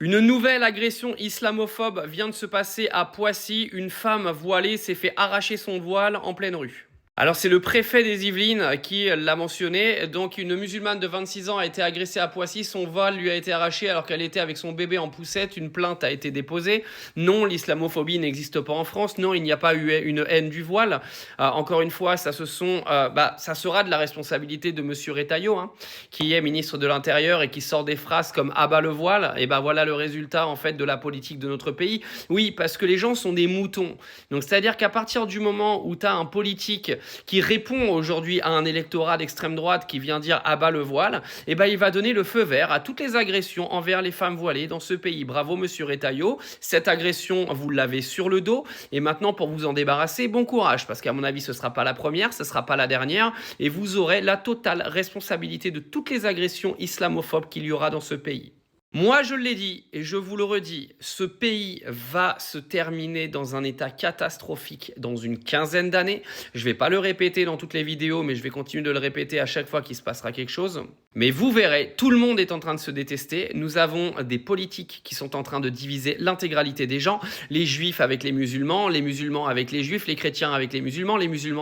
Une nouvelle agression islamophobe vient de se passer à Poissy. Une femme voilée s'est fait arracher son voile en pleine rue. Alors c'est le préfet des Yvelines qui l'a mentionné. Donc une musulmane de 26 ans a été agressée à Poissy. Son voile lui a été arraché alors qu'elle était avec son bébé en poussette. Une plainte a été déposée. Non, l'islamophobie n'existe pas en France. Non, il n'y a pas eu une haine du voile. Encore une fois, ça sera de la responsabilité de Monsieur Retailleau, qui est ministre de l'Intérieur et qui sort des phrases comme « abat le voile ». Et ben voilà le résultat en fait de la politique de notre pays. Oui, parce que les gens sont des moutons. Donc c'est-à-dire qu'à partir du moment où tu as un politique qui répond aujourd'hui à un électorat d'extrême droite qui vient dire abat le voile, et ben il va donner le feu vert à toutes les agressions envers les femmes voilées dans ce pays. Bravo Monsieur Retailleau, cette agression vous l'avez sur le dos et maintenant pour vous en débarrasser, bon courage parce qu'à mon avis ce sera pas la première, ce sera pas la dernière et vous aurez la totale responsabilité de toutes les agressions islamophobes qu'il y aura dans ce pays. Moi, je l'ai dit et je vous le redis, ce pays va se terminer dans un état catastrophique dans une quinzaine d'années. Je ne vais pas le répéter dans toutes les vidéos, mais je vais continuer de le répéter à chaque fois qu'il se passera quelque chose. Mais vous verrez, tout le monde est en train de se détester. Nous avons des politiques qui sont en train de diviser l'intégralité des gens. Les juifs avec les musulmans avec les juifs, les chrétiens avec les musulmans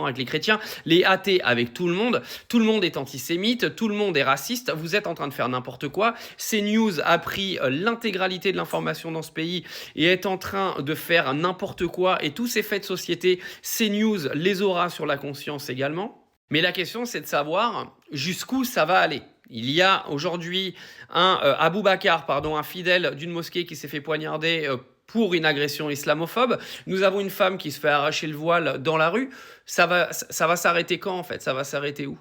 avec les chrétiens, les athées avec tout le monde. Tout le monde est antisémite, tout le monde est raciste. Vous êtes en train de faire n'importe quoi. CNews a pris l'intégralité de l'information dans ce pays et est en train de faire n'importe quoi. Et tous ces faits de société, CNews les aura sur la conscience également. Mais la question, c'est de savoir jusqu'où ça va aller. Il y a aujourd'hui Abou Bakar, un fidèle d'une mosquée qui s'est fait poignarder pour une agression islamophobe. Nous avons une femme qui se fait arracher le voile dans la rue. Ça va s'arrêter quand en fait? Ça va s'arrêter où?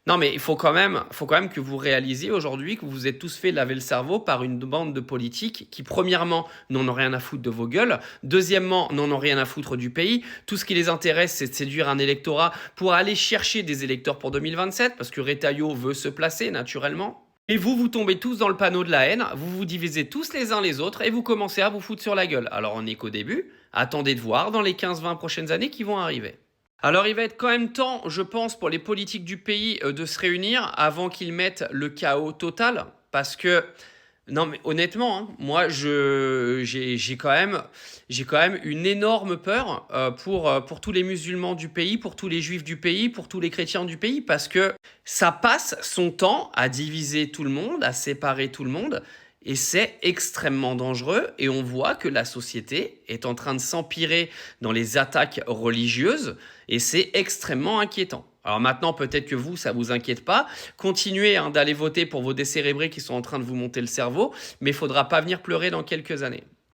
Non, mais il faut quand même que vous réalisiez aujourd'hui que vous vous êtes tous fait laver le cerveau par une bande de politiques qui, premièrement, n'en ont rien à foutre de vos gueules, deuxièmement, n'en ont rien à foutre du pays. Tout ce qui les intéresse, c'est de séduire un électorat pour aller chercher des électeurs pour 2027, parce que Retailleau veut se placer naturellement. Et vous tombez tous dans le panneau de la haine, vous vous divisez tous les uns les autres et vous commencez à vous foutre sur la gueule. Alors on n'est qu'au début, attendez de voir dans les 15-20 prochaines années qui vont arriver. Alors il va être quand même temps, je pense, pour les politiques du pays de se réunir avant qu'ils mettent le chaos total. Parce que, non mais honnêtement, moi j'ai quand même une énorme peur pour tous les musulmans du pays, pour tous les juifs du pays, pour tous les chrétiens du pays. Parce que ça passe son temps à diviser tout le monde, à séparer tout le monde. Et c'est extrêmement dangereux et on voit que la société est en train de s'empirer dans les attaques religieuses et c'est extrêmement inquiétant. Alors maintenant, peut-être que vous, ça vous inquiète pas. Continuez d'aller voter pour vos décérébrés qui sont en train de vous monter le cerveau, mais il faudra pas venir pleurer dans quelques années.